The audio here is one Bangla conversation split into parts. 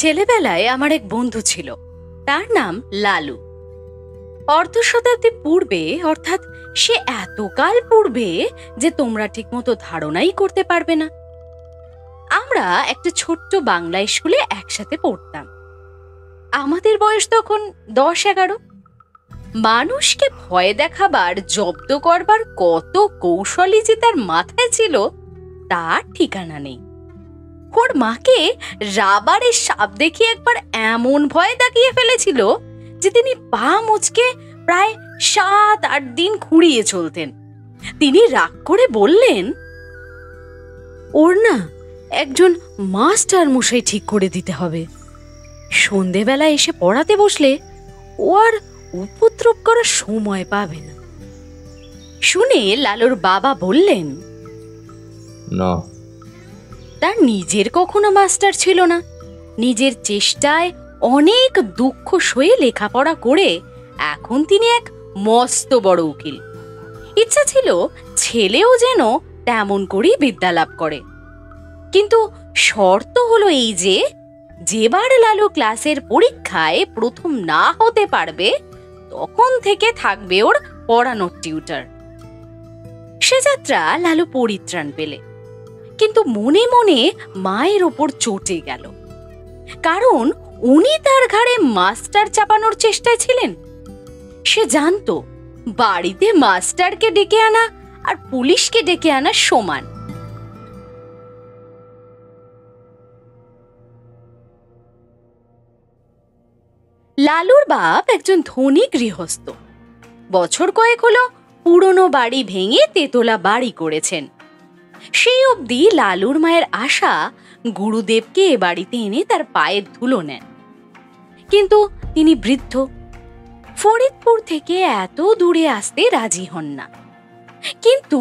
ছেলেবেলায় আমার এক বন্ধু ছিল, তার নাম লালু। অর্ধ শতাব্দী পূর্বে, অর্থাৎ সে এতকাল পূর্বে যে তোমরা ঠিকমতো ধারণাই করতে পারবে না। আমরা একটা ছোট্ট বাংলা স্কুলে একসাথে পড়তাম। আমাদের বয়স তখন 10-11। মানুষকে ভয় দেখাবার, জব্দ করবার কত কৌশলই যে তার মাথায় ছিল তার ঠিকানা নেই। ওর মাকে রাবারের সাপ দেখিয়ে একবার এমন ভয় দেখিয়ে ফেলেছিল যে তিনি পা মুচকে প্রায় 7-8 দিন খুঁড়িয়ে চলতেন। তিনি রাগ করে বললেন, ওর না একজন মাস্টার মশাই ঠিক করে দিতে হবে। সন্ধেবেলা এসে পড়াতে বসলে ও আর উপদ্রব করার সময় পাবে না। শুনে লালুর বাবা বললেন, না, তার নিজের কখনো মাস্টার ছিল না। নিজের চেষ্টায় অনেক দুঃখ সয়ে লেখাপড়া করে এখন তিনি এক মস্ত বড় উকিল। ইচ্ছা ছিল ছেলেও যেন তেমন করেই বিদ্যা লাভ করে, কিন্তু শর্ত হলো এই যে যেবার লালু ক্লাসের পরীক্ষায় প্রথম না হতে পারবে তখন থেকে থাকবে ওর পড়ানোর টিউটর। সে যাত্রা লালু পরিত্রাণ পেলে, কিন্তু মনে মনে মায়ের ওপর চটে গেল, কারণ উনি তার ঘাড়ে মাস্টার চাপানোর চেষ্টায় ছিলেন। সে জানতো বাড়িতে মাস্টারকে ডেকে আনা আর পুলিশকে ডেকে আনা সমান। লালুর বাপ একজন ধনী গৃহস্থ। বছর কয়েক হলো পুরনো বাড়ি ভেঙে তেতলা বাড়ি করেছেন। সেই অবধি লালুর মায়ের আশা গুরুদেবকে এ বাড়িতে এনে তার পায়ের ধুলো নেন, কিন্তু তিনি বৃদ্ধ, ফরিদপুর থেকে এত দূরে আসতে রাজি হন না। কিন্তু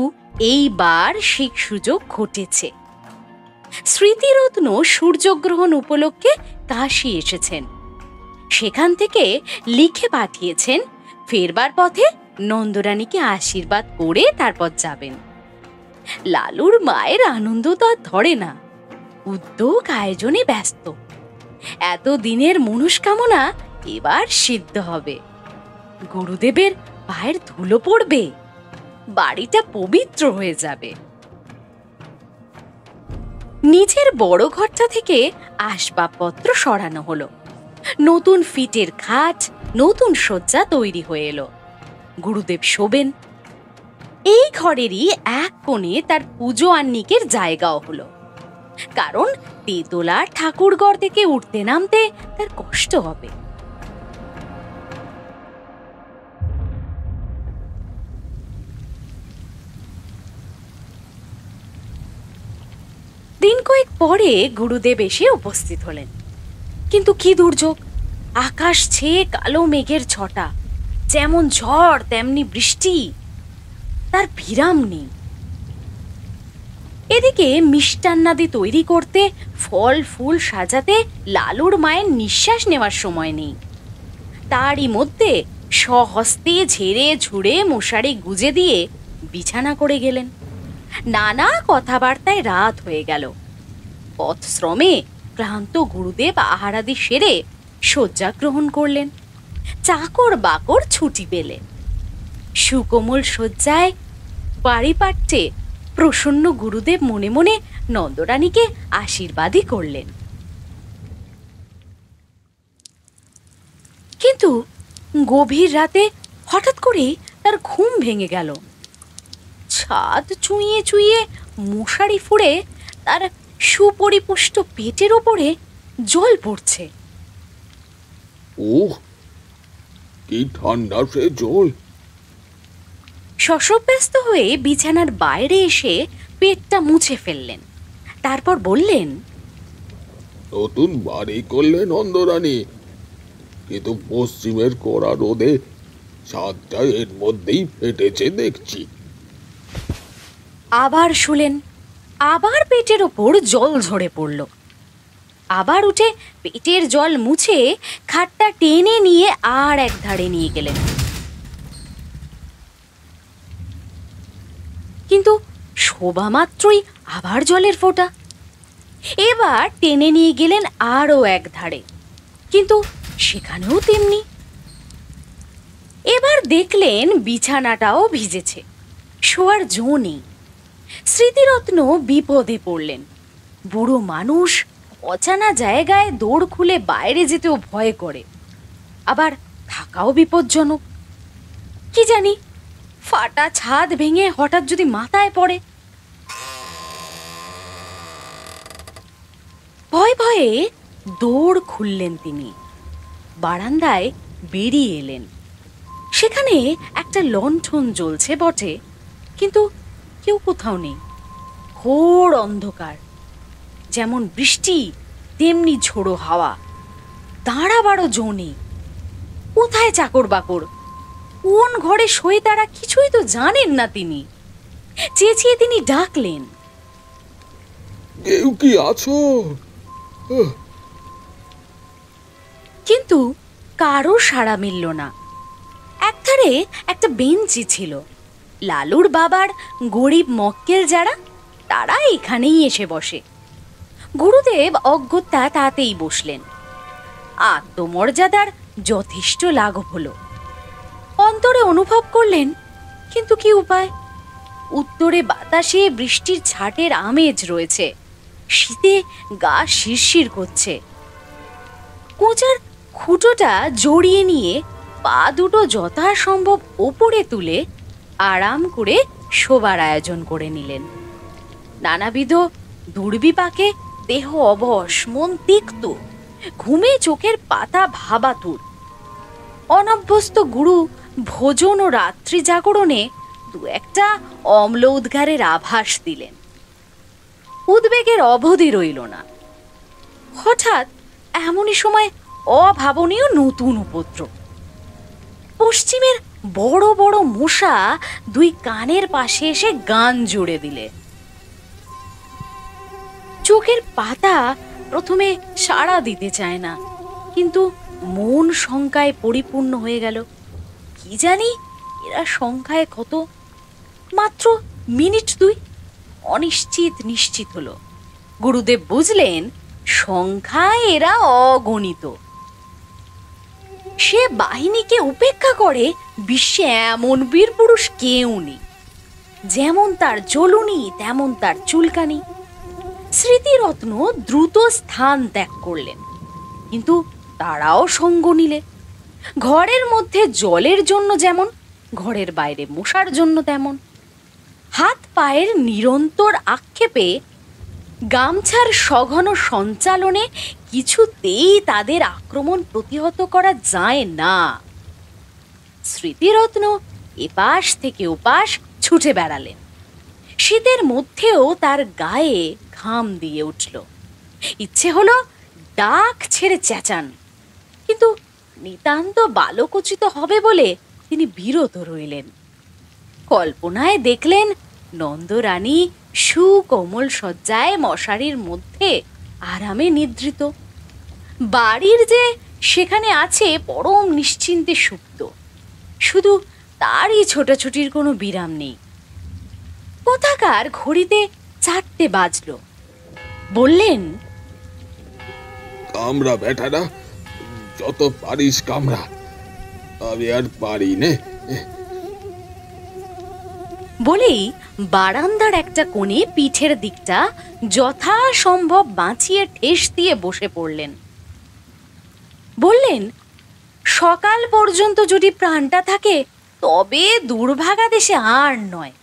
এইবার সেই সুযোগ ঘটেছে। স্মৃতিরত্ন সূর্যগ্রহণ উপলক্ষে কাশী এসেছেন। সেখান থেকে লিখে পাঠিয়েছেন ফেরবার পথে নন্দরানীকে আশীর্বাদ করে তারপর যাবেন। লালুর মায়ের আনন্দ তো আর ধরে না, উদ্যোগ আয়োজনে ব্যস্ত। এত দিনের মনস্কামনা এবার সিদ্ধ হবে। গুরুদেবের পায়ের ধুলো পড়বে, বাড়িটা পবিত্র হয়ে যাবে। নিচের বড় ঘরটা থেকে আসবাবপত্র সরানো হলো। নতুন ফিটের খাট, নতুন শয্যা তৈরি হয়ে এলো। গুরুদেব শোবেন। এই ঘরেরই এক কোণে তার পুজো আহ্নিকের জায়গাও হলো, কারণ তেতলার ঠাকুরঘর থেকে উঠতে নামতে তার কষ্ট হবে। দিন কয়েক পরে গুরুদেব এসে উপস্থিত হলেন, কিন্তু কি দুর্যোগ! আকাশ ছেয়ে কালো মেঘের ছটা, যেমন ঝড় তেমনি বৃষ্টি, তার বিরাম নেই। এদিকে মিষ্টান্নাদি তৈরি করতে, ফল ফুল সাজাতে লালুর মায়ের নিঃশ্বাস নেওয়ার সময় নেই। তারই মধ্যে স্বহস্তে ঝেড়ে ঝুড়ে মশারি গুজে দিয়ে বিছানা করে গেলেন। নানা কথাবার্তায় রাত হয়ে গেল। পথশ্রমে ক্লান্ত গুরুদেব আহারাদি সেরে শয্যা গ্রহণ করলেন। চাকর বাকর ছুটি পেলে। সুকোমল শয্যায় পারিপাট্যে প্রসন্ন গুরুদেব মনে মনে নন্দরানীকে আশীর্বাদই করলেন। কিন্তু গভীর রাতে হঠাৎ করে তার ঘুম ভেঙে গেল। ছাদ চুইয়ে চুইয়ে মশারি ফুঁড়ে তার সুপরিপুষ্ট পেটের ওপরে জল পড়ছে। ওহ, কি ঠান্ডা সে জল! শশব্যস্ত হয়ে বিছানার বাইরে এসে পেটটা মুছে ফেললেন। তারপর বললেন, নতুন বাড়ি করলে নন্দরানী, কিন্তু পশ্চিমের কড়া রোদে ছাদটা এর মধ্যেই ফেটেছে দেখছি। আবার শুলেন। আবার পেটের ওপর জল ঝরে পড়ল। আবার উঠে পেটের জল মুছে খাটটা টেনে নিয়ে আর এক ধারে নিয়ে গেলেন। কিন্তু শোভা মাত্রই আবার জলের ফোঁটা। এবার টেনে নিয়ে গেলেন আরো এক ধারে, কিন্তু সেখানেও তেমনি। এবার দেখলেন বিছানাটাও ভিজেছে, শোয়ার জো নেই। স্মৃতিরত্ন বিপদে পড়লেন। বুড়ো মানুষ, অজানা জায়গায় দৌড় খুলে বাইরে যেতেও ভয় করে, আবার থাকাও বিপজ্জনক। কি জানি, ফাটা ছাদ ভেঙে হঠাৎ যদি মাথায় পড়ে। ভয়ে ভয়ে দৌড় খুললেন তিনি। বারান্দায় বেরিয়ে এলেন। সেখানে একটা লণ্ঠন জ্বলছে বটে, কিন্তু কেউ কোথাও নেই। ঘোর অন্ধকার, যেমন বৃষ্টি তেমনি ঝোড়ো হাওয়া। দাঁড়াবারও জো নেই। কোথায় চাকর বাকর, কোন ঘরে শোয়ে তারা কিছুই তো জানেন না তিনি। চেঁচিয়ে তিনি ডাকলেন, কেউ কি আছো? কিন্তু কারো সাড়া মিলল না। একধারে একটা বেঞ্চি ছিল। লালুর বাবার গরিব মক্কেল যারা, তারা এখানেই এসে বসে। গুরুদেব অগত্যা তাতেই বসলেন। আত্মমর্যাদার যথেষ্ট লাঘব হলো। অন্তরে অনুভব করলেন, কিন্তু কি উপায়? উত্তরে বাতাসে বৃষ্টির ছাটের আমেজ রয়েছে, শীতে গা শিরশির করছে। কোঁচার খুঁটোটা জড়িয়ে নিয়ে পা দুটো যথাসম্ভব ওপরে তুলে আরাম করে শোবার আয়োজন করে নিলেন। নানাবিধ দুর্বিপাকে দেহ অবশ, মন তিক্ত, ঘুমে চোখের পাতা ভাবাতুর। অনভ্যস্ত গুরু ভোজন ও রাত্রি জাগরণে দু একটা অম্ল উদ্গারের আভাস দিলেন। উদ্বেগের অবধি রইল না। হঠাৎ এমনই সময় অভাবনীয় নতুন উপদ্রব। পশ্চিমের বড় বড় মশা দুই কানের পাশে এসে গান জুড়ে দিলে। চোখের পাতা প্রথমে সাড়া দিতে চায় না, কিন্তু মন শঙ্কায় পরিপূর্ণ হয়ে গেল। কি জানি এরা সংখ্যায় কত? মাত্র মিনিট দুই। অনিশ্চিত নিশ্চিত হলো। গুরুদেব বুঝলেন, সংখ্যায় এরা অগণিত। সে বাহিনীকে উপেক্ষা করে বিশ্বে এমন বীর পুরুষ কেউ নেই। যেমন তার জ্বলুনি, তেমন তার চুলকানি। স্মৃতিরত্ন দ্রুত স্থান ত্যাগ করলেন, কিন্তু তারাও সঙ্গ নিলে। ঘরের মধ্যে জলের জন্য যেমন, ঘরের বাইরে মশার জন্য তেমন। হাত পায়ের নিরন্তর আক্ষেপে, গামছার সঘন সঞ্চালনে কিছুতেই তাদের আক্রমণ প্রতিহত করা যায় না। স্মৃতিরত্ন এপাশ থেকে ওপাশ ছুটে বেড়ালেন। শীতের মধ্যেও তার গায়ে ঘাম দিয়ে উঠল। ইচ্ছে হলো ডাক ছেড়ে চেঁচান, কিন্তু নিতান্ত বালকোচিত হবে বলে তিনি বিরত রইলেন। কল্পনায় দেখলেন নন্দরানী সুকোমল শয্যায় মশারির মধ্যে আরামে নিদ্রিত। বাড়ির যে সেখানে আছে পরম নিশ্চিন্তে সুপ্ত, শুধু তারই ছোটাছুটির কোনো বিরাম নেই। কোথাকার ঘড়িতে 4টে বাজলো। বললেন, কামড়া বেটারা, যত পারিস কামড়া, আমি আর পারি নে। বলেই বারান্দার একটা কোণে পিঠের দিকটা যথাসম্ভব বাঁচিয়ে ঠেস দিয়ে বসে পড়লেন। বললেন, সকাল পর্যন্ত যদি প্রাণটা থাকে তবে দুর্ভাগা দেশে আর নয়।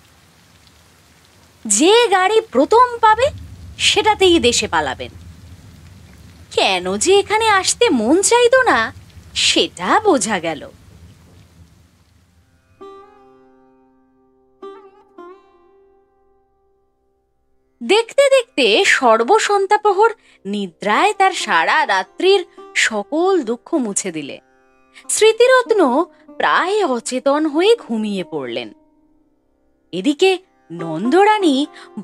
যে গাড়ি প্রথম পাবে সেটাতেই দেশে পালাবেন। কেন যে এখানে আসতে মন চাইতো না সেটা বোঝা গেল। দেখতে দেখতে সর্বসন্তাপহর নিদ্রায় তার সারা রাত্রির সকল দুঃখ মুছে দিলে। স্মৃতিরত্ন প্রায় অচেতন হয়ে ঘুমিয়ে পড়লেন। এদিকে নন্দরানী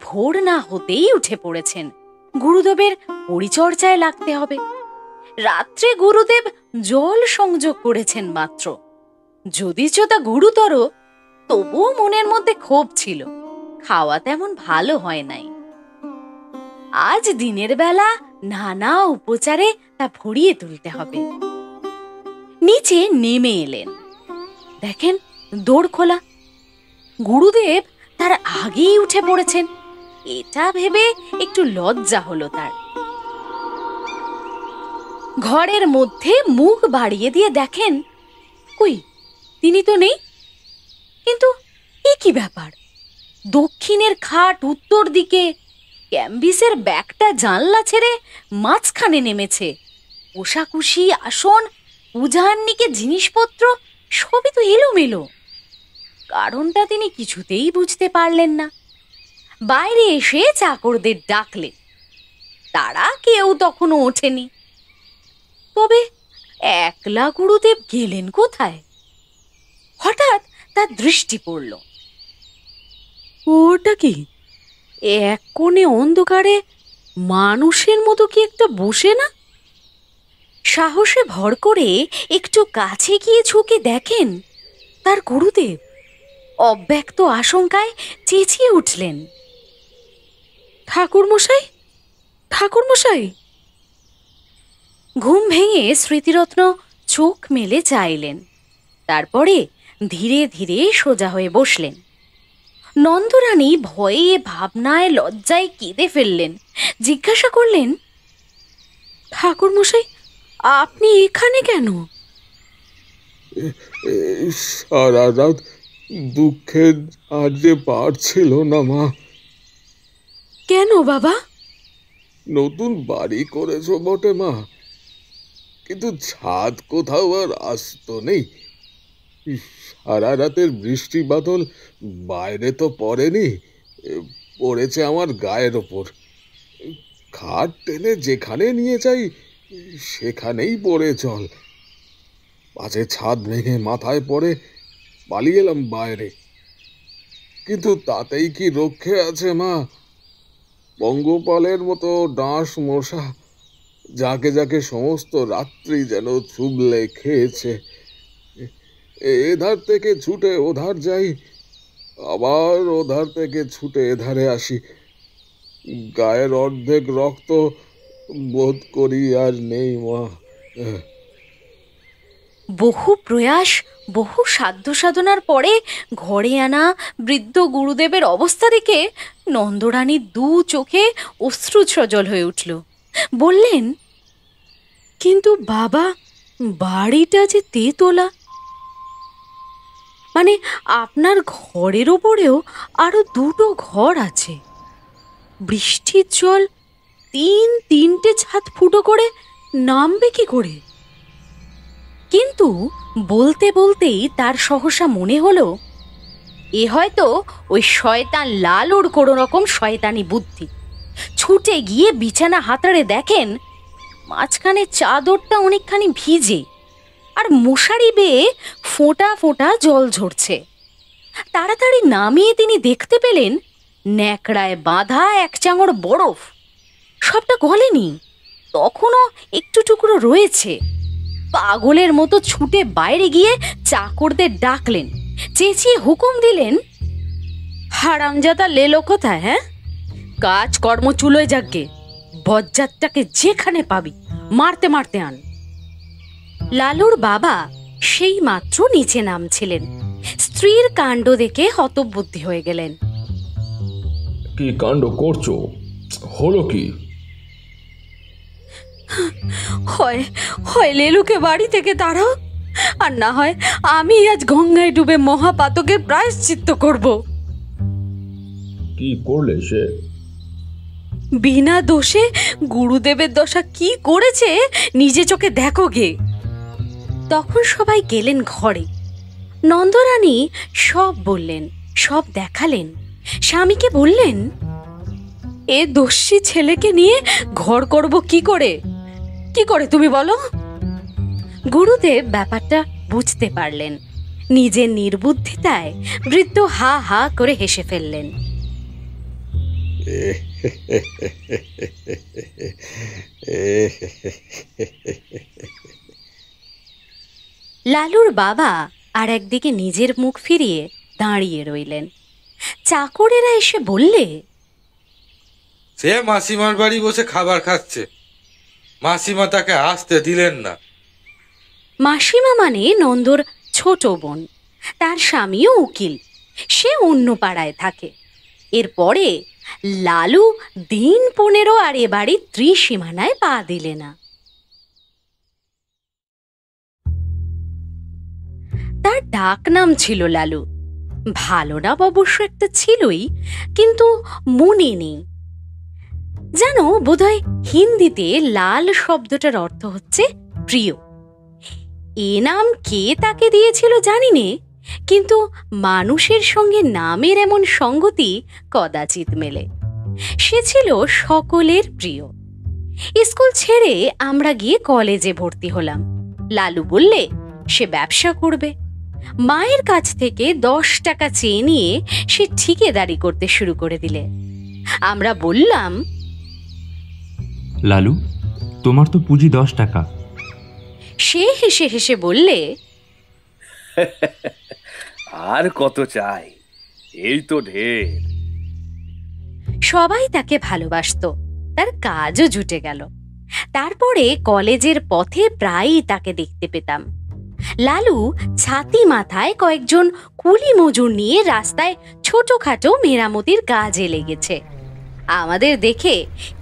ভোর না হতেই উঠে পড়েছেন। গুরুদেবের পরিচর্যায় লাগতে হবে। রাত্রে গুরুদেব জল সংযোগ করেছেন মাত্র। যদিচ তা গুরুতর, তবুও মনের মধ্যে ক্ষোভ ছিল। খাওয়া তেমন ভালো হয় নাই। আজ দিনের বেলা নানা উপচারে তা ভরিয়ে তুলতে হবে। নিচে নেমে এলেন, দেখেন দোর খোলা। গুরুদেব তার আগেই উঠে পড়েছেন। এটা ভেবে একটু লজ্জা হলো তার। ঘরের মধ্যে মুখ বাড়িয়ে দিয়ে দেখেন, কই তিনি তো নেই। কিন্তু এ কি ব্যাপার? দক্ষিণের খাট উত্তর দিকে, ক্যাম্বিসের ব্যাগটা জানলা ছেড়ে মাঝখানে নেমেছে। কোষাকুষি, আসন, পূজাহান্নিকে জিনিসপত্র সবই তো এলোমেলো। কারণটা তিনি কিছুতেই বুঝতে পারলেন না। বাইরে এসে চাকরদের ডাকলেন, তারা কেউ তখনও ওঠেনি। তবে একলা গুরুদেব গেলেন কোথায়? হঠাৎ তার দৃষ্টি পড়ল, ওটা কি? এক কোণে অন্ধকারে মানুষের মতো কি একটা বসে না? সাহসে ভর করে একটু কাছে গিয়ে ঝুঁকে দেখেন তার গুরুদেব। অব্যক্ত আশঙ্কায় চেঁচিয়ে উঠলেন, ঠাকুর মশাই, ঠাকুর মশাই! ঘুম ভেঙে স্মৃতিরত্ন চোখ মেলে চাইলেন, তারপরে ধীরে ধীরে সোজা হয়ে বসলেন। নন্দরানী ভয়ে, ভাবনায়, লজ্জায় কেঁদে ফেললেন। জিজ্ঞাসা করলেন, ঠাকুর মশাই, আপনি এখানে কেন? সারা রাত দুঃখে আর যে পারছিল না মা। কেন বাবা? নতুন বাড়ি করেছো বটে মা, কিন্তু ছাদ কোথাও আর আসতো নেই। সারা রাতের বৃষ্টি বাদল বাইরে তো পড়েনি, পড়েছে আমার গায়ের ওপর। খাট টেনে যেখানে নিয়ে যাই সেখানেই পড়ে জল। পাছে ছাদ ভেঙে মাথায় পড়ে পালিয়ে এলাম বাইরে, কিন্তু তাতেই কি রক্ষে আছে মা? পঙ্গপালের মতো ডাঁশ মশা যাকে যাকে সমস্ত রাত্রি যেন চুবলে খেয়েছে। এধার থেকে ছুটে ওধার যাই, আবার ওধার থেকে ছুটে এধারে আসি। গায়ের অর্ধেক রক্ত বোধ করি আর নেই মা। বহু প্রয়াস, বহু সাধ্য সাধনার পরে ঘরে আনা বৃদ্ধ গুরুদেবের অবস্থা দেখে নন্দরানীর দু চোখে অশ্রু সজল হয়ে উঠল। বললেন, কিন্তু বাবা, বাড়িটা যে তেতলা, মানে আপনার ঘরের ওপরেও আরো দুটো ঘর আছে। বৃষ্টির জল তিনটে ছাদ ফুটো করে নামবে কি করে? কিন্তু বলতে বলতেই তার সহসা মনে হলো, এ হয়তো ওই শয়তান লালুর কোনো রকম শয়তানি বুদ্ধি। ছুটে গিয়ে বিছানা হাতড়ে দেখেন মাঝখানে চাদরটা অনেকখানি ভিজে, আর মশারি বেয়ে ফোঁটা ফোঁটা জল ঝরছে। তাড়াতাড়ি নামিয়ে তিনি দেখতে পেলেন ন্যাকড়ায় বাঁধা এক চাঙড় বরফ। সবটা গলেনি, তখনও একটু টুকরো রয়েছে। পাগলের মতো ছুটে বাইরে গিয়ে চাকরদের ডাকলেন, চেঁচিয়ে হুকুম দিলেন, হারামজাদা লেলো কোথায়? হ্যাঁ, কাজ কর্ম চুলোয় যাকগে, বজ্জাতটাকে যেখানে পাবি মারতে মারতে আন। লালুর বাবা সেই মাত্র নিচে নামছিলেন। স্ত্রীর কাণ্ড দেখে হতবুদ্ধি হয়ে গেলেন। কি কাণ্ড করছো? হলো কি? হয় হয় লেলুকে বাড়ি থেকে তাড়াও, আর না হয় আমি আজ গঙ্গায় ডুবে মহাপাতকের প্রায়শ্চিত্ত করব। কি করলে সে? বিনা দোষে গুরুদেবের দশা কি করেছে নিজে চোখে দেখো গে। তখন সবাই গেলেন ঘরে। নন্দরানী সব বললেন, সব দেখালেন। স্বামীকে বললেন, এ দস্যি ছেলেকে নিয়ে ঘর করব কি করে? কি করে তুমি বলো? গুরুদেব ব্যাপারটা বুঝতে পারলেন। নিজের নির্বুদ্ধিতায় বৃদ্ধ হা হা করে হেসে ফেললেন। লালুর বাবা আর একদিকে নিজের মুখ ফিরিয়ে দাঁড়িয়ে রইলেন। চাকরেরা এসে বললে, সে মাসিমার বাড়ি বসে খাবার খাচ্ছে, মাসিমা তাকে আসতে দিলেন না। মাসিমা মানে নন্দর ছোট বোন। তার স্বামীও উকিল, সে অন্য পাড়ায় থাকে। এরপরে লালু দিন 15 আর এ বাড়ির ত্রিসীমানায় পা দিলে না। তার ডাক নাম ছিল লালু। ভালো নাম অবশ্য একটা ছিলই, কিন্তু মনে নেই। জানো, বোধহয় হিন্দিতে লাল শব্দটার অর্থ হচ্ছে প্রিয়। এ নাম কে তাকে দিয়েছিল জানি নে, কিন্তু মানুষের সঙ্গে নামের এমন সঙ্গতি কদাচিৎ মেলে। সে ছিল সকলের প্রিয়। স্কুল ছেড়ে আমরা গিয়ে কলেজে ভর্তি হলাম। লালু বললে সে ব্যবসা করবে। মায়ের কাছ থেকে 10 টাকা চেয়ে নিয়ে সে ঠিকাদারি করতে শুরু করে দিলে। আমরা বললাম, লালু, তোমার তো পুঁজি 10 টাকা। সে হেসে হেসে বললে, আর কত চাই, এই তো ঢের। সবাই তাকে ভালোবাসতো, তার কাজও জুটে গেল। তারপরে কলেজের পথে প্রায়ই তাকে দেখতে পেতাম। লালু ছাতি মাথায় কয়েকজন কুলি মজুর নিয়ে রাস্তায় ছোটখাটো মেরামতির কাজে লেগেছে। আমাদের দেখে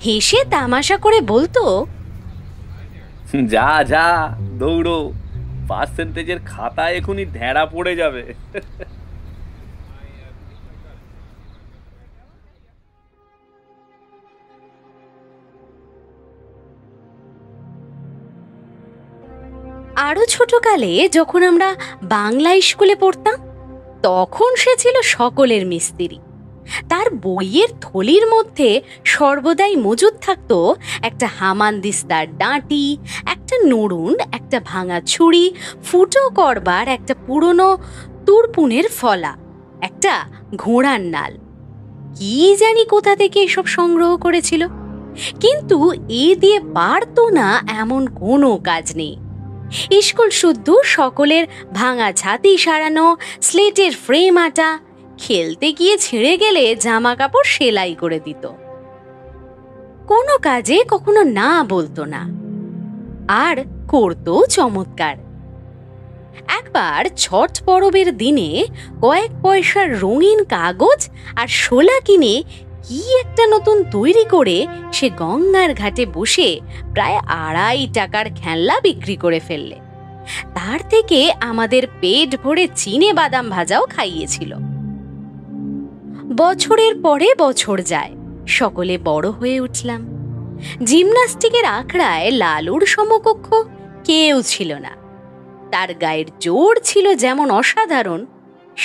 হেসে তামাশা করে বলতো, যা যা দৌড়ো, পার্সেন্টেজের খাতা এখনই ঢেড়া পড়ে যাবে। আরো ছোটকালে যখন আমরা বাংলা স্কুলে পড়তাম, তখন সে ছিল সকলের মিস্ত্রি। তার বইয়ের থলির মধ্যে সর্বদাই মজুদ থাকতো একটা হামানদিস্তার ডাঁটি, একটা নড়ুন, একটা ভাঙা ছুরি, ফুটো করবার একটা পুরনো তুরপুনের ফলা, একটা ঘোড়ার নাল। কি জানি কোথা থেকে এসব সংগ্রহ করেছিল, কিন্তু এ দিয়ে পারতো না এমন কোনো কাজ নেই। স্কুল শুদ্ধ সকলের ভাঙা ছাতি সারানো, স্লেটের ফ্রেম আটা, খেলতে গিয়ে ছিঁড়ে গেলে জামা কাপড় সেলাই করে দিত। কোনো কাজে কখনো না বলতো না, আর করতো চমৎকার। একবার ছট পরবের দিনে কয়েক পয়সার রঙিন কাগজ আর শোলা কিনে কি একটা নতুন তৈরি করে সে গঙ্গার ঘাটে বসে প্রায় 2.5 টাকার খেলনা বিক্রি করে ফেললে। তার থেকে আমাদের পেট ভরে চিনে বাদাম ভাজাও খাইয়েছিল। বছরের পরে বছর যায়, সকলে বড় হয়ে উঠলাম। জিমন্যাস্টিকের আখড়ায় লালুর সমকক্ষ কেউ ছিল না। তার গায়ের জোর ছিল যেমন অসাধারণ,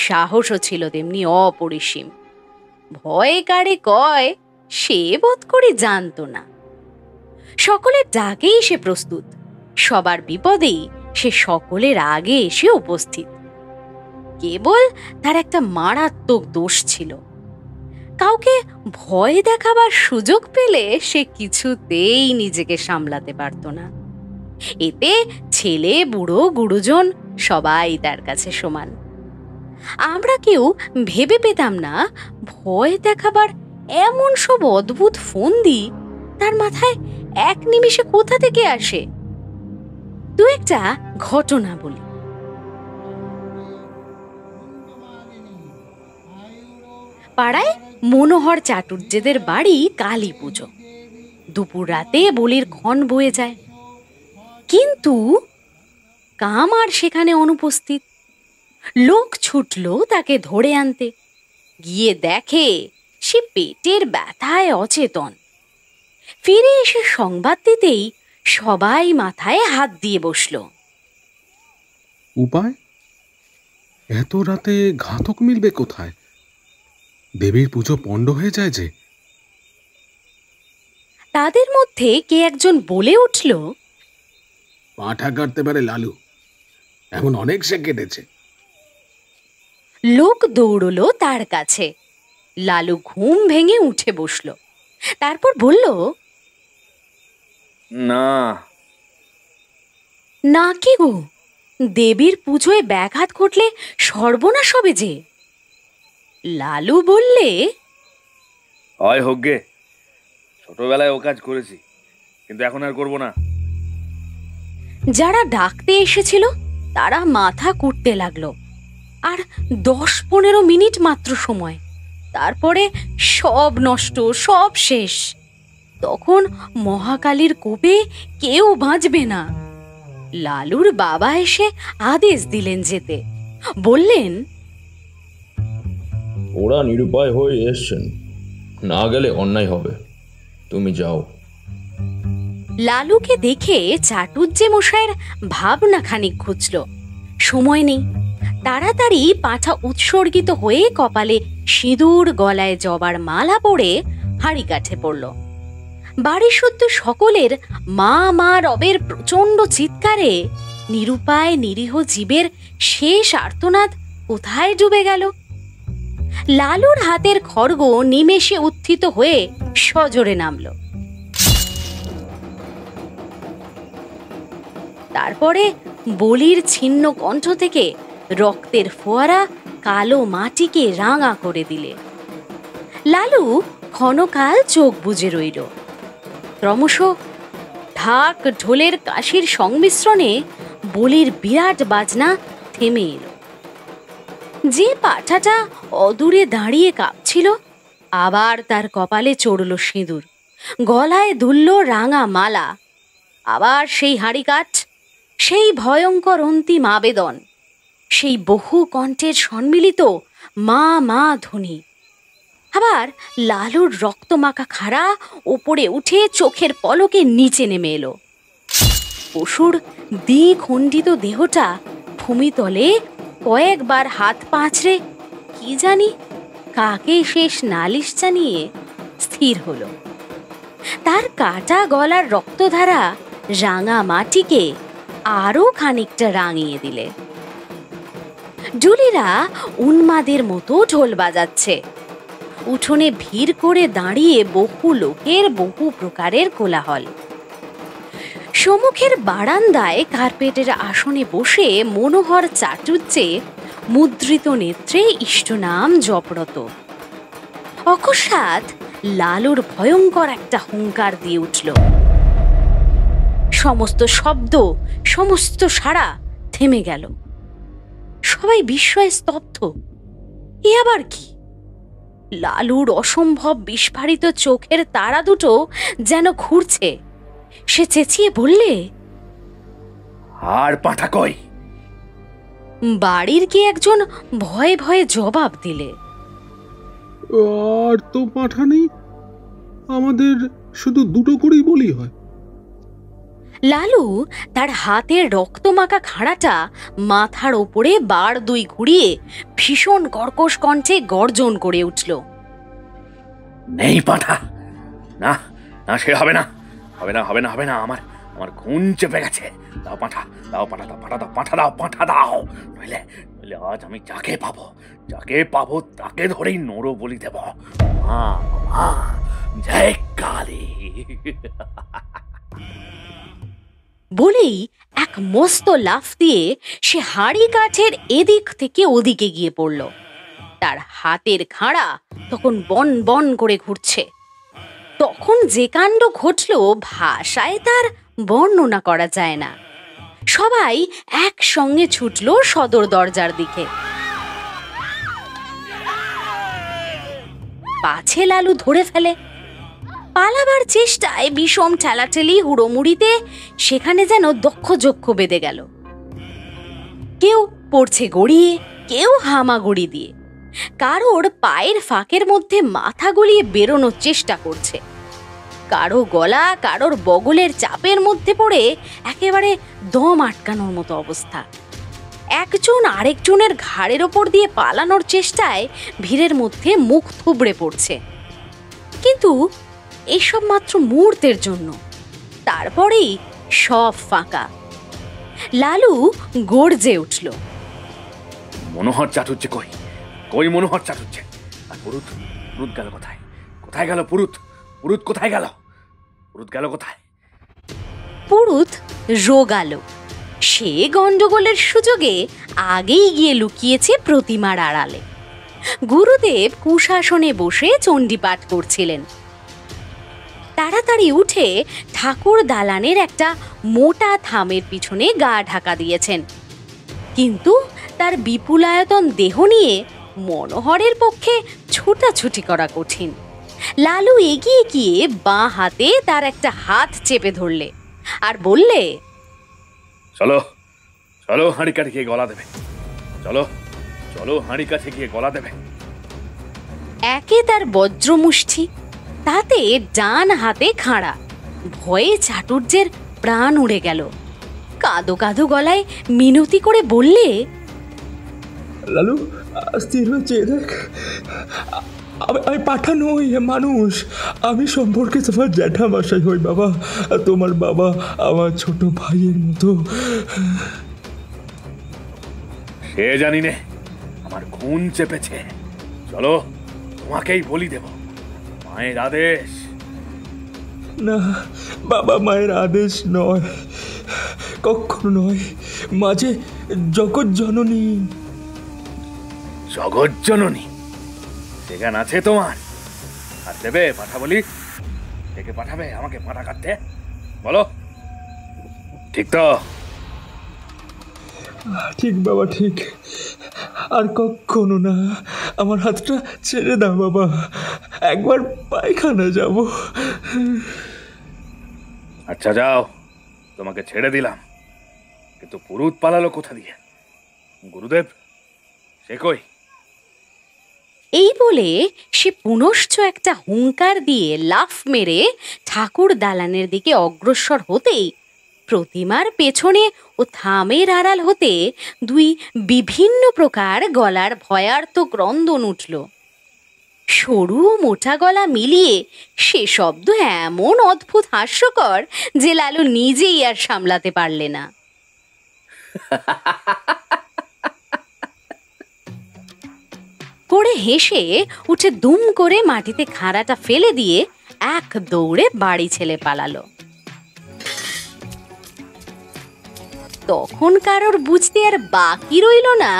সাহসও ছিল তেমনি অপরিসীম। ভয় কারে কয় সে বোধ করে জানতো না। সকলের ডাকেই সে প্রস্তুত, সবার বিপদেই সে সকলের আগে এসে উপস্থিত। কেবল তার একটা মারাত্মক দোষ ছিল, কাউকে ভয় দেখাবার সুযোগ পেলে সে কিছুতেই নিজেকে সামলাতে পারত না। এতে ছেলে বুড়ো গুরুজন সবাই তার কাছে সমান। আমরা কেউ ভেবে পেতাম না ভয় দেখাবার এমন সব অদ্ভুত ফন্দি তার মাথায় এক নিমিষে কোথা থেকে আসে। দু একটা ঘটনা বলি। পাড়ায় মনোহর চাটুর্যেদের বাড়ি কালী পুজো। দুপুর রাতে বলির ক্ষণ বয়ে যায়, কিন্তু কামার সেখানে অনুপস্থিত। লোক ছুটল তাকে ধরে আনতে, গিয়ে দেখে সে পেটের ব্যথায় অচেতন। ফিরে এসে সংবাদ দিতেই সবাই মাথায় হাত দিয়ে বসল। উপায়? এত রাতে ঘাতক মিলবে কোথায়? দেবীর পুজো পণ্ড হয়ে যায় যে। তাদের মধ্যে কে একজন বলে উঠল, পাঁঠা কাটতে পারে লালু, এমন অনেক সে কেটেছে। লোক দৌড়লো তার কাছে। লালু ঘুম ভেঙে উঠে বসল, তারপর বলল, না না কি গো, দেবীর পুজোয় ব্যাঘাত ঘটলে সর্বনাশ হবে যে। লালু বললে, হয় হোক গে, ছোটবেলায় ও কাজ করেছি, কিন্তু এখন আর করবো না। যারা ডাকতে এসেছিল তারা মাথা কুটতে লাগলো। আর 10-15 মিনিট মাত্র সময়, তারপরে সব নষ্ট, সব শেষ। তখন মহাকালীর কোপে কেউ বাঁচবে না। লালুর বাবা এসে আদেশ দিলেন যেতে। বললেন, ওরা নিরুপায় হয়ে এসছেন, না গেলে অন্যায় হবে, তুমি যাও। লালুকে দেখে চাটুজ্জে মশাইয়ের ভাবনা খানিক ঘুচল। সময় নেই, তাড়াতাড়ি পাঁঠা উৎসর্গিত হয়ে কপালে সিঁদুর, গলায় জবার মালা পরে হাঁড়ি কাঠে পড়ল। বাড়ি শুদ্ধ সকলের মা মা রবের প্রচন্ড চিৎকারে নিরুপায় নিরীহ জীবের শেষ আর্তনাদ কোথায় ডুবে গেল। লালুর হাতের খড়গ নিমেষে উত্থিত হয়ে সজোরে নামল। তারপরে বলির ছিন্ন কণ্ঠ থেকে রক্তের ফোয়ারা কালো মাটিকে রাঙা করে দিলে। লালু ক্ষণকাল চোখ বুজে রইল। ক্রমশ ঢাক ঢোলের কাশির সংমিশ্রণে বলির বিরাট বাজনা থেমে এলো। যে পাঁঠাটা অদূরে দাঁড়িয়ে কাঁপছিল, আবার তার কপালে চড়ল সিঁদুর, গলায় দুলল রাঙা মালা। আবার সেই হাঁড়ি কাঠ, সেই ভয়ঙ্কর অন্তিম আবেদন, সেই বহু কণ্ঠের সম্মিলিত মা মা ধ্বনি। আবার লালুর রক্তমাখা খাড়া ওপরে উঠে চোখের পলকে নিচে নেমে এলো। পশুর দ্বিখণ্ডিত দেহটা ভূমিতলে কয়েকবার হাত পাঁচড়ে কি জানি কাকে শেষ নালিশ জানিয়ে স্থির হলো। তার কাটা গলার রক্তধারা রাঙা মাটিকে আরো খানিকটা রাঙিয়ে দিলে। ঢুলিরা উন্মাদের মতো ঢোল বাজাচ্ছে। উঠোনে ভিড় করে দাঁড়িয়ে বহু লোকের বহু প্রকারের কোলাহল। সম্মুখের বারান্দায় কার্পেটের আসনে বসে মনোহর চাটুজ্জে মুদ্রিত নেত্রে ইষ্টনাম জপরত। অকস্মাৎ লালুর ভয়ঙ্কর একটা হুঙ্কার দিয়ে উঠল। সমস্ত শব্দ, সমস্ত সাড়া থেমে গেল। সবাই বিস্ময়ে স্তব্ধ। এ আবার কি? লালুর অসম্ভব বিস্ফারিত চোখের তারা দুটো যেন ঘুরছে। সে চেঁচিয়ে বললে, আর পাঁঠা কই? বাড়ির কে একজন ভয়ে ভয়ে জবাব দিলে, আর তো পাঁঠা নেই, আমাদের শুধু দুটো করেই বলি হয়। লালু তার হাতের রক্তমাখা খাড়াটা মাথার ওপরে বার দুই ঘুরিয়ে ভীষণ কর্কশ কণ্ঠে গর্জন করে উঠল, নেই পাঁঠা, না না, সে হবে না, হবে না, হবে না, হবে না, আমার আমার খুন চেপে গেছে। দাও পাঁঠা, দাও পাঁঠা, দাও পাঁঠা, দাও পাঁঠা, দাও পাঁঠা, দাও, নইলে নইলে আজ আমি যাকে পাবো তাকে ধরেই নরো বলি দেব। মা মা, জয় কালী। বলেই এক মস্ত লাফ দিয়ে সে হাঁড়ি কাঠের এদিক থেকে ওদিকে গিয়ে পড়ল। তার হাতের খাড়া তখন বন বন করে ঘুরছে। তখন যে কাণ্ড ঘটল ভাষায় তার বর্ণনা করা যায় না। সবাই একসঙ্গে ছুটল সদর দরজার দিকে। পাছে লালু ধরে ফেলে। পালাবার চেষ্টায় বিষম ঠেলাঠেলি হুড়োমুড়িতে সেখানে যেন দক্ষযক্ষ বেঁধে গেল। কেউ পড়ছে গড়িয়ে, কেউ হামাগুড়ি দিয়ে, কারোর পায়ের ফাঁকের মধ্যে মাথা গলিয়ে বেরোনোর চেষ্টা করছে, কারো গলা কারোর বগলের চাপের মধ্যে পড়ে একেবারে দম আটকানোর মতো অবস্থা। একজন আরেকজনের ঘাড়ের ওপর দিয়ে পালানোর চেষ্টায় ভিড়ের মধ্যে মুখ থুবড়ে পড়ছে। কিন্তু এসব মাত্র মুহূর্তের জন্য, তারপরেই সব ফাঁকা। লালু গর্জে উঠল, মনোহর চাটুজ্জে কই? কই মনোহর চাটুজ্জে? আর পুরুত গেল কোথায়? কোথায় গেল পুরুত? পুরুত কোথায় গেল? পুরুত গেল কোথায়? পুরুত রোগালো। সে গন্ডগোলের সুযোগে আগেই গিয়ে লুকিয়েছে প্রতিমার আড়ালে। গুরুদেব কুশাসনে বসে চণ্ডীপাঠ করছিলেন। তাড়াতাড়ি উঠে ঠাকুর দালানের একটা মোটা থামের পিছনে গা ঢাকা দিয়েছেন। কিন্তু তার বিপুলায়তন দেহ নিয়ে মনোহরের পক্ষে ছুটাছুটি করা কঠিন। লালু এগিয়ে গিয়ে বাঁ হাতে তার একটা হাত চেপে ধরলে আর বললে, চলো চলো, হাঁড়ি কাছে গিয়ে গলা দেবে। চলো চলো, হাঁড়ি কাছে গিয়ে গলা দেবে। একে তার বজ্রমুষ্টি, তাতে ডান হাতে খাড়া। ভয়ে চাটুর্যের প্রাণ উড়ে গেল। কাঁদো কাঁদো গলায় মিনতি করে বললে, লালু, স্থির হয়ে চেয়ে দেখ। আমি পাঠা নই, মানুষ। আমি সম্পর্কে তোমার জ্যাঠামশাই হই বাবা। তোমার বাবা আমার ছোট ভাইয়ের মতো। সে জানি নে, আমার খুন চেপেছে। চলো, তোমাকেই বলি দেব। মায়ের আদেশ। না বাবা, মায়ের আদেশ নয়, কখনো নয়। মাঝে জগৎ জননী। জগৎ জননী সেখান আছে তোমার? আর দেবে পাঠা বলি? ডেকে পাঠাবে আমাকে পাঠা কাটতে? বলো, ঠিক তো? ঠিক বাবা, ঠিক। আর কখনো না। আমার হাতটা ছেড়ে দাও বাবা, একবার পায়খানা যাব। আচ্ছা যাও, তোমাকে ছেড়ে দিলাম। কিন্তু পুরুত পালালো কোথা দিয়ে? গুরুদেব সে কই? এই বলে সে পুনশ্চ একটা হুঙ্কার দিয়ে লাফ মেরে ঠাকুর দালানের দিকে অগ্রসর হতেই প্রতিমার পেছনে ও থামের আড়াল হতে দুই বিভিন্ন প্রকার গলার ভয়ার্থ ক্রন্দন উঠল। সরু ও মোটা গলা মিলিয়ে সে শব্দ এমন অদ্ভুত হাস্যকর যে লালু নিজেই আর সামলাতে পারলে না। করে হেসে উঠে দুম করে মাটিতে খাঁড়াটা ফেলে দিয়ে এক দৌড়ে বাড়ি ছেলে পালালো। তখন কারোর বুঝতে আর বাকি রইল না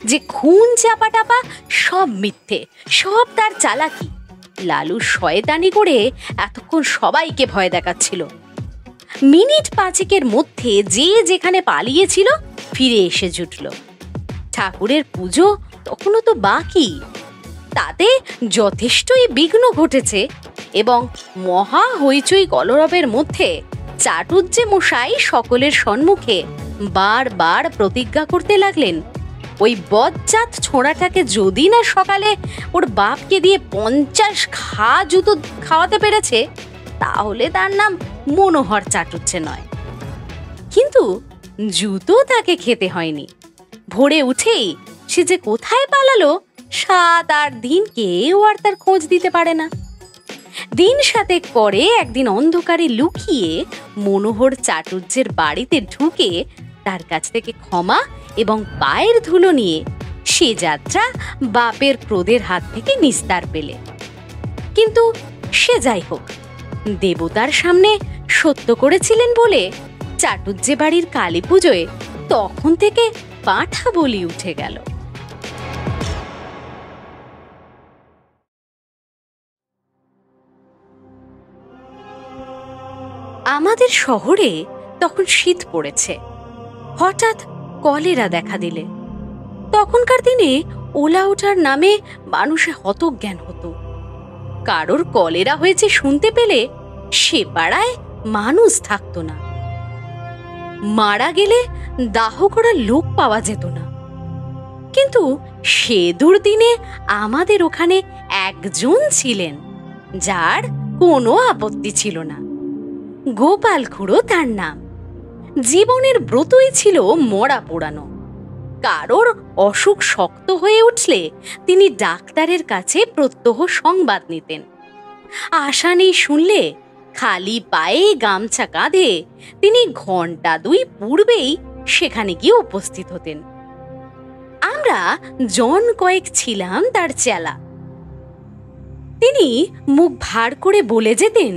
যে খুন চাপা টাপা সব মিথ্যে, সব তার চালাকি। লালু শয়তানি করে এতক্ষণ সবাইকে ভয় দেখাচ্ছিল। মিনিট পাঁচেকের মধ্যে যে যেখানে পালিয়েছিল ফিরে এসে জুটল। ঠাকুরের পুজো তখনও তো বাকি, তাতে যথেষ্টই বিঘ্ন ঘটেছে এবং মহা হইচই কলরবের মধ্যে চাটুজ্জে মশাই সকলের সম্মুখে বারবার প্রতিজ্ঞা করতে লাগলেন, ওই বজ্জাত ছোঁড়াটাকে যদি না সকালে ওর বাপকে দিয়ে 50 খা জুতো খাওয়াতে পেরেছে, তাহলে তার নাম মনোহর চাটুজ্জে নয়। কিন্তু জুতো তাকে খেতে হয়নি। ভোরে উঠেই সে যে কোথায় পালালো 7-8 দিন কেউ আর তার খোঁজ দিতে পারে না। দিন 7 পরে একদিন অন্ধকারে লুকিয়ে মনোহর চাটুজ্জের বাড়িতে ঢুকে তার কাছ থেকে ক্ষমা এবং পায়ের ধুলো নিয়ে সে যাত্রা বাপের ক্রোধের হাত থেকে নিস্তার পেলে। কিন্তু সে যাই হোক, দেবতার সামনে সত্য করেছিলেন বলে চাটুজ্জে বাড়ির কালী পুজোয় তখন থেকে পাঁঠা বলি উঠে গেল। আমাদের শহরে তখন শীত পড়েছে। হঠাৎ কলেরা দেখা দিলে। তখনকার দিনে ওলা ওঠার নামে মানুষে হতজ্ঞান হতো। কারোর কলেরা হয়েছে শুনতে পেলে সে পাড়ায় মানুষ থাকতো না। মারা গেলে দাহ করার লোক পাওয়া যেত না। কিন্তু সে দুর্দিনে আমাদের ওখানে একজন ছিলেন যার কোনো আপত্তি ছিল না। গোপাল খুড়ো তার নাম। জীবনের ব্রতই ছিল মরা পোড়ানো। কারোর অসুখ শক্ত হয়ে উঠলে তিনি ডাক্তারের কাছে প্রত্যহ সংবাদ নিতেন। আশা নেই শুনলে খালি পায়ে গামছা কাঁধে তিনি ঘন্টা 2 পূর্বেই সেখানে গিয়ে উপস্থিত হতেন। আমরা জন কয়েক ছিলাম তার চেলা। তিনি মুখ ভার করে বলে যেতেন,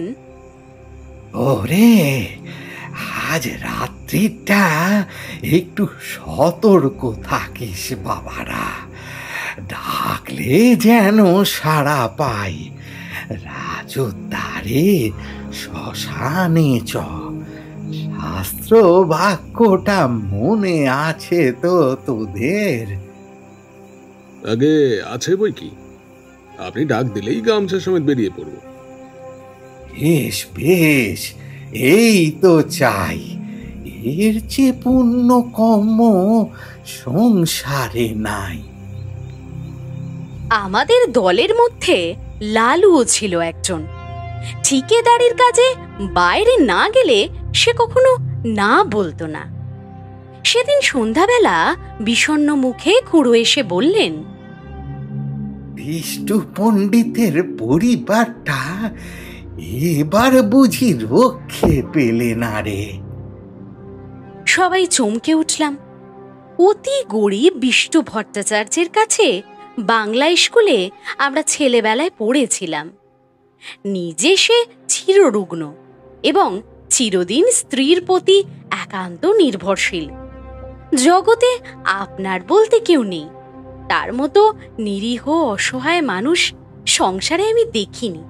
ওরে, আজ রাত্রিটা একটু সতর্ক থাকিস বাবারা, ডাকলে যেন সাড়া পাই। রাজদ্বারে শ্মশানে চ। শাস্ত্র বাক্যটা মনে আছে তো তোদের? আগে আছে বই কি, আপনি ডাক দিলেই গামছা সমেত বেরিয়ে পড়ব। বেশ বেশ, এই তো চাই। এর চেয়ে পুণ্য কর্ম সংসারে নাই। আমাদের দলের মধ্যে লালুও ছিল একজন। ঠিকেদারির কাজে বাইরে না গেলে সে কখনো না বলতো না। সেদিন সন্ধ্যাবেলা বিষণ্ণ মুখে খুড়ো এসে বললেন, বিষ্টু পণ্ডিতের পরিবারটা এবার বুঝি রক্ষে পেলে না রে। সবাই চমকে উঠলাম। অতি গরিব বিষ্টু ভট্টাচার্যের কাছে বাংলা স্কুলে আমরা ছেলেবেলায় পড়েছিলাম। নিজে সে চিররুগ্ন এবং চিরদিন স্ত্রীর প্রতি একান্ত নির্ভরশীল। জগতে আপনার বলতে কেউ নেই। তার মতো নিরীহ অসহায় মানুষ সংসারে আমি দেখিনি।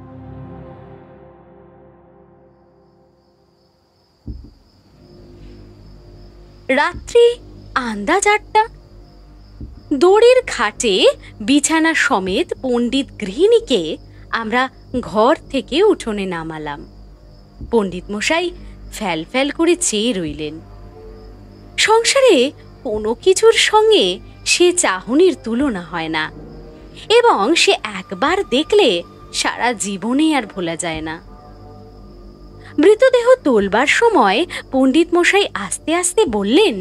রাত্রি আন্দাজ 8টা। দড়ির খাটে বিছানা সমেত পণ্ডিত গৃহিণীকে আমরা ঘর থেকে উঠোনে নামালাম। পণ্ডিত মশাই ফ্যাল ফ্যাল করে চেয়ে রইলেন। সংসারে কোনো কিছুর সঙ্গে সে চাহনির তুলনা হয় না এবং সে একবার দেখলে সারা জীবনে আর ভোলা যায় না। মৃতদেহ তোলবার সময় পণ্ডিত মশাই আস্তে আস্তে বললেন,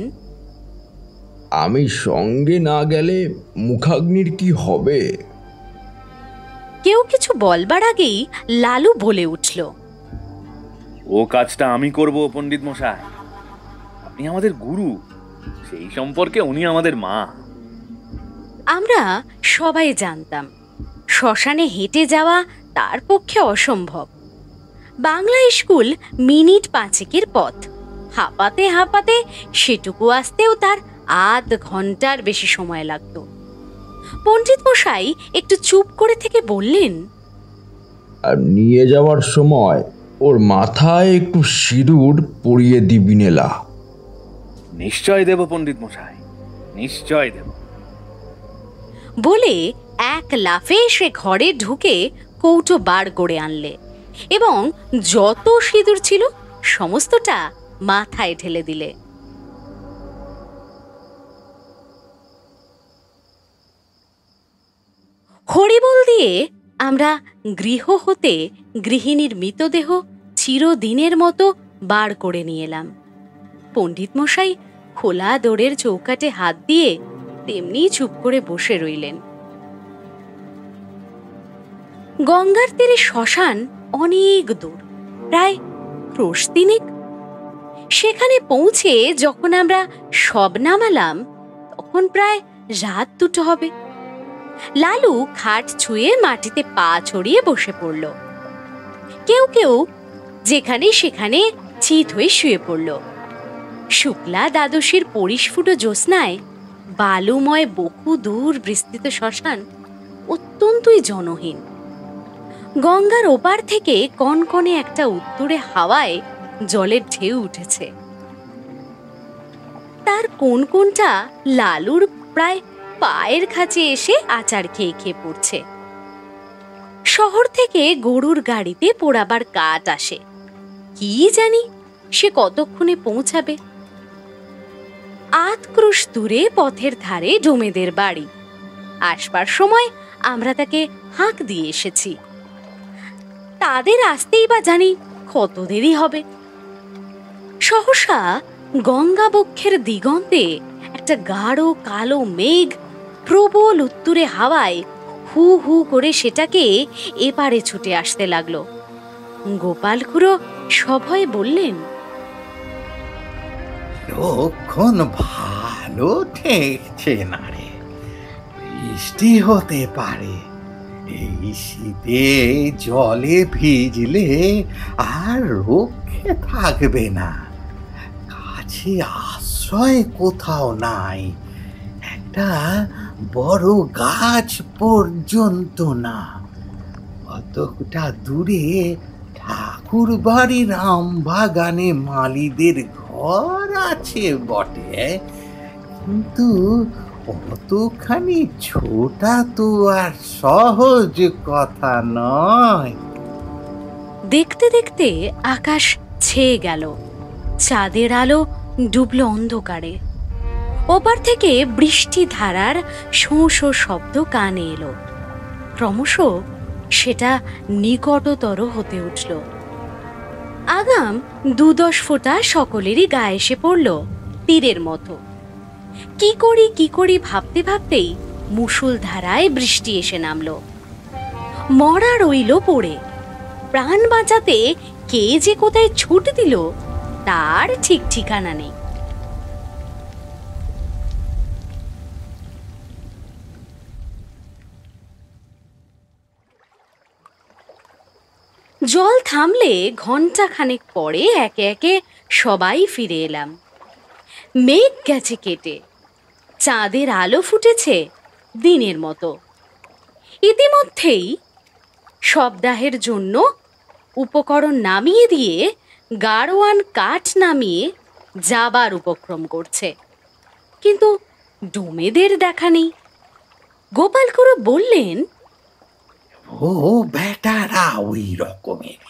আমি সঙ্গে না গেলে মুখাগ্নির কি হবে? কেউ কিছু বলবার আগেই লালু বলে উঠল, ও কাজটা আমি করব পণ্ডিত মশাই। আপনি আমাদের গুরু, সেই সম্পর্কে উনি আমাদের মা। আমরা সবাই জানতাম শ্মশানে হেঁটে যাওয়া তার পক্ষে অসম্ভব। বাংলা স্কুল মিনিট 5 পথ। হাঁপাতে হাঁপাতে সেটুকু আসতেও তার আধ ঘন্টার বেশি সময় লাগতো। পণ্ডিত মশাই একটু চুপ করে থেকে বললেন, আর নিয়ে যাওয়ার সময় ওর মাথায় একটু সিঁদুর পরিয়ে দিবি নেলা। নিশ্চয় দেব পণ্ডিত মশাই, নিশ্চয় দেব। বলে এক লাফে সে ঘরে ঢুকে কৌটো বার করে আনলে এবং যত সিঁদুর ছিল সমস্তটা মাথায় ঢেলে দিলে। হরিবোল দিয়ে আমরা গৃহ হতে গৃহিণীর মৃতদেহ চিরদিনের মতো বার করে নিয়ে এলাম। পণ্ডিত মশাই খোলা দোরের চৌকাটে হাত দিয়ে তেমনি চুপ করে বসে রইলেন। গঙ্গার তীরে শ্মশান অনেক দূর, প্রায় ক্রোশ 3। সেখানে পৌঁছে যখন আমরা সব নামালাম তখন প্রায় রাত 2 হবে। লালু খাট ছুঁয়ে মাটিতে পা ছড়িয়ে বসে পড়ল। কেউ কেউ যেখানে সেখানে চিত হয়ে শুয়ে পড়ল। শুক্লা দ্বাদশীর পরিস্ফুট জ্যোৎস্নায় বালুময় বহু দূর বিস্তৃত শ্মশান অত্যন্তই জনহীন। গঙ্গার ওপার থেকে কনকনে একটা উত্তরে হাওয়ায় জলের ঢেউ উঠেছে। তার কোন কোনটা লালুর প্রায় পায়ের কাছে এসে আচার খেয়ে খেয়ে পড়ছে। শহর থেকে গরুর গাড়িতে পোড়াবার কাঠ আসে। কি জানি সে কতক্ষণে পৌঁছাবে। 8 ক্রোশ দূরে পথের ধারে জমেদের বাড়ি। আসবার সময় আমরা তাকে হাঁক দিয়ে এসেছি। তাদের আসতেই বা জানি কত দেরি হবে। সহসা গঙ্গাবক্ষের দিগন্তে একটা গাঢ় কালো মেঘ প্রবল উত্তুরে হাওয়ায় হু হু করে সেটাকে এপারে ছুটে আসতে লাগলো। গোপাল খুড়ো সভয়ে বললেন, লক্ষণ ভালো ঠেকছে না রে, বৃষ্টি হতে পারে। এই শীতে জলে ভিজলে আর রক্ষে থাকবে না। কাছে আশ্রয় কোথাও নাই, একটা বড় গাছ পর্যন্ত না। কতটা দূরে ঠাকুর ঠাকুর বাড়ির আম বাগানে মালিদের ঘর আছে বটে, কিন্তু অতখানি ছোটা তো আর সহজ কথা নয়। দেখতে দেখতে আকাশ ছেয়ে গেল, চাঁদের আলো ডুবলো অন্ধকারে। ওপার থেকে বৃষ্টি ধারার শোঁ শোঁ শব্দ কানে এলো। ক্রমশ সেটা নিকটতর হতে উঠল। আগাম 2-10 ফোঁটা সকলেরই গায়ে এসে পড়ল তীরের মতো। কি করি ভাবতে ভাবতেই মুষল ধারায় বৃষ্টি এসে নামলো। মরা রইল পড়ে। প্রাণ বাঁচাতে কে যে কোথায় ছুট দিল তার ঠিক ঠিকানা নেই। জল থামলে ঘন্টা খানেক পরে একে একে সবাই ফিরে এলাম। মেঘ গেছে কেটে, চাঁদের আলো ফুটেছে দিনের মতো। ইতিমধ্যেই শবদাহের জন্য উপকরণ নামিয়ে দিয়ে গাড়োয়ান কাঠ নামিয়ে যাবার উপক্রম করছে, কিন্তু ডোমেদের দেখা নেই। গোপাল খুড়ো বললেন, ও বেটারা ওই রকমের,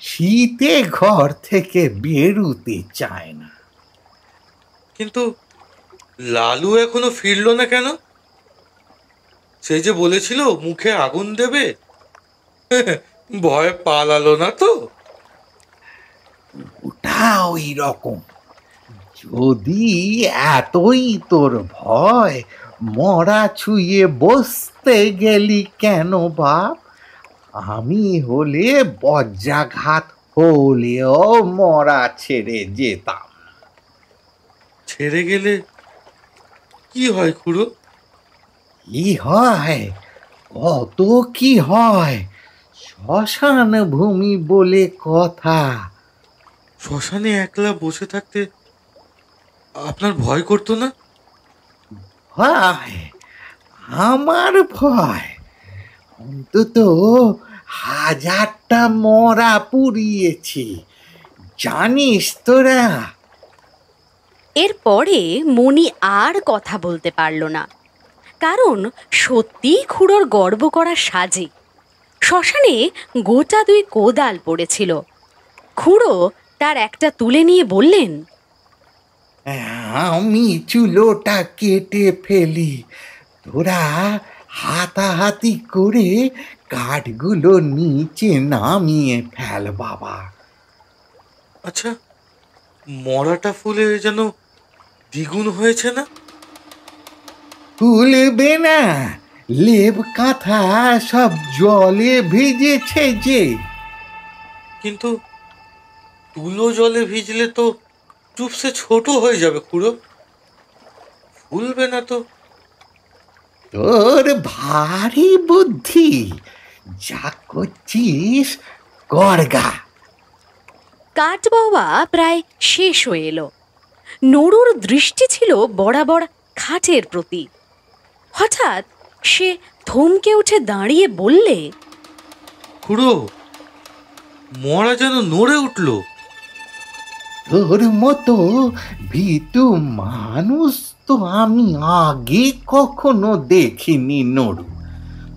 শীতে ঘর থেকে বেরুতে চায় না। কিন্তু লালু এখনো ফিরলো না কেন? সে যে বলেছিল মুখে আগুন দেবে, ভয় পালালো না তো? ওটা ওই রকম। যদি এতই তোর ভয়, মরা ছুঁয়ে বসতে গেলি কেন বাপ? আমি হলে বজ্রাঘাত হলেও মরা ছেড়ে যেতাম। ছেড়ে গেলে কি হয় খুড়ো? কি হয়? কত কি হয়। শ্মশান ভূমি বলে কথা। শ্মশানে একলা বসে থাকতে আপনার ভয় করতো না? ভয়? আমার ভয়? অন্তত 1000টা মরা পুড়িয়েছি, জানিস তোরা? এরপরে মণি আর কথা বলতে পারল না, কারণ সত্যি খুড়োর গর্ব করা সাজে। শ্মশানে গোটা 2 কোদাল পড়েছিল। খুড়ো তার একটা তুলে নিয়ে বললেন, আমি চুলোটা কেটে ফেলি, তোরা হাতাহাতি করে কাঠগুলো নিচে নামিয়ে ফেল বাবা। আচ্ছা, মরাটা ফুলে যেন দ্বিগুণ হয়েছে না? তুলবে না, লেপ কাঁথা সব জলে ভিজেছে যে। কিন্তু তুলো জলে ভিজলে তো চুপসে ছোট হয়ে যাবে খুড়ো, ফুলবে না তো? তোর ভারী বুদ্ধি, যা করছিস করগা। কাঠ বাবা প্রায় শেষ হয়ে এলো। নড়ুর দৃষ্টি ছিল বরাবর খাটের প্রতি। হঠাৎ সে থমকে উঠে দাঁড়িয়ে বললে, খুড়ো, মরা যেন নড়ে উঠলো। তোর মতো ভীতু মানুষ তো আমি আগে কখনো দেখিনি নড়ু।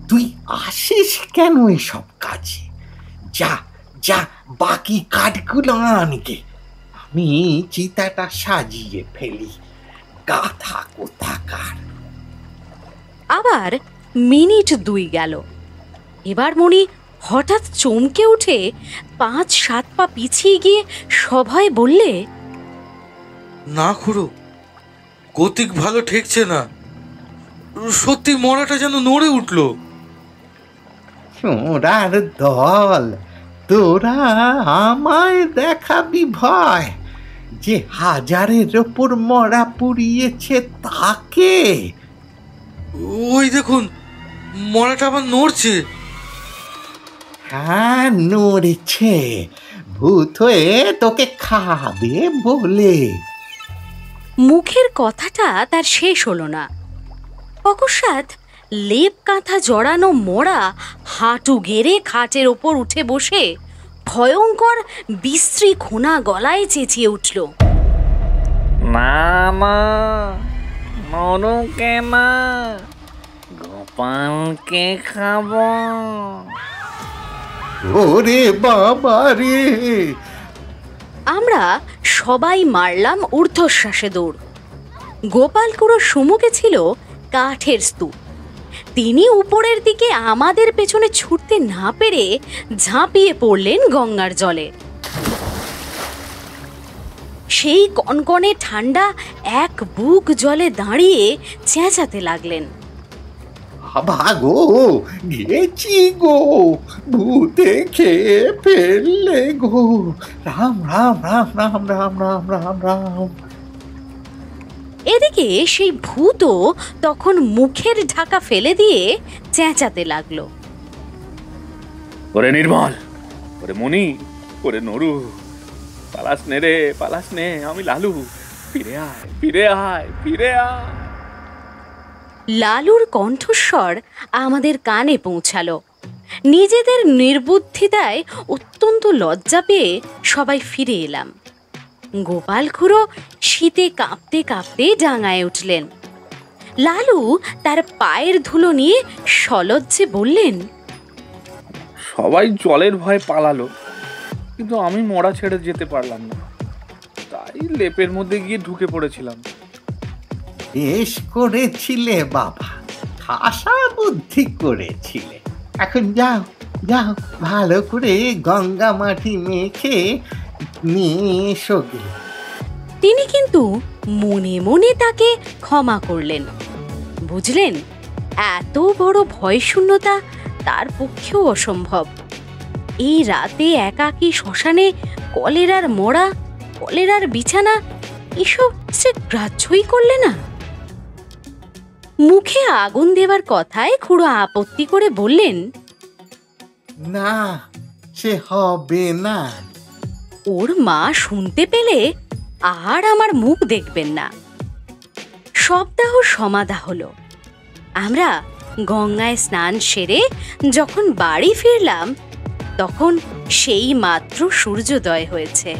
তুই আসিস কেন এসব কাজে? যা যা, বাকি কাঠগুলো আনগে, আমি চিতাটা সাজিয়ে ফেলি। গাথা কোথাকার। আবার মিনিট 2 গেল। এবার মণি হঠাৎ চমকে উঠে 5-7 পা পিছিয়ে গিয়ে সভয়ে বললে, না খুড়ো, গতিক ভালো ঠেকছে না। সত্যি মরাটা যেন নড়ে উঠলো। সোঁড়ার দল, তোরা আমায় দেখাবি ভয় যে 1000-এর ওপর মরা পুড়িয়েছে তাকে? ওই দেখুন, মরাটা আবার নড়ছে। হ্যাঁ, নড়েছে। ভূত হয়ে তোকে খাবে বলে। মুখের কথাটা তার শেষ হলো না। অকস্মাৎ লেপ কাঁথা জড়ানো মরা হাঁটু গেড়ে খাটের ওপর উঠে বসে ভয়ঙ্কর বিশ্রী খোনা গলায় চেঁচিয়ে উঠল, না না, নরকে না, গোপালকে খাবো। ওরে বাবা রে! আমরা সবাই মারলাম ঊর্ধ্বশ্বাসে দৌড়। গোপাল খুড়োর সম্মুখে ছিল কাঠের স্তূপ। তিনি উপরের দিকে আমাদের পেছনে ছুটতে না পেরে ঝাঁপিয়ে পড়লেন গঙ্গার জলে। সেই কনকনে ঠান্ডা এক বুক জলে দাঁড়িয়ে চেঁচাতে লাগলেন, বাবা গো, গেছি গো, ভূতে খেয়ে ফেললে গো! রাম রাম রাম রাম রাম রাম রাম রাম। এদিকে সেই ভূতও তখন মুখের ঢাকা ফেলে দিয়ে চেঁচাতে লাগলো, ওরে নির্মল, ওরে মণি, ওরে নরু, পালাস নে রে, পালাস নে, আমি লালু, ফিরে আয়, ফিরে আয়, ফিরে আয়। লালুর কণ্ঠস্বর আমাদের কানে পৌঁছালো। নিজেদের নির্বুদ্ধিতায় অত্যন্ত লজ্জা পেয়ে সবাই ফিরে এলাম। গোপাল খুড়ো শীতে কাঁপতে কাঁপতে ডাঙায় উঠলেন। লালু তার পায়ের ধুলো নিয়ে সলজ্জে বললেন, সবাই জলের ভয়ে পালালো, কিন্তু আমি মরা ছেড়ে যেতে পারলাম না, তাই লেপের মধ্যে গিয়ে ঢুকে পড়েছিলাম। বেশ করেছিলে বাবা, খাসা বুদ্ধি করেছিলে। এখন যাও যাও, ভালো করে গঙ্গা মাটি মেখে নিয়ে এসো গে। তিনি কিন্তু মনে মনে তাকে ক্ষমা করলেন। বুঝলেন, এত বড় ভয়শূন্যতা তার পক্ষেও অসম্ভব। এই রাতে একাকী শ্মশানে কলেরার মরা, কলেরার বিছানা, এসব সে গ্রাহ্যই করলে না। মুখে আগুন দেবার কথায় খুড়ো আপত্তি করে বললেন, না, সে হবে না। ওর মা শুনতে পেলে আর আমার মুখ দেখবেন না। সপ্তাহ সমাধা হলো। আমরা গঙ্গায় স্নান সেরে যখন বাড়ি ফিরলাম, তখন সেই মাত্র সূর্যোদয় হয়েছে।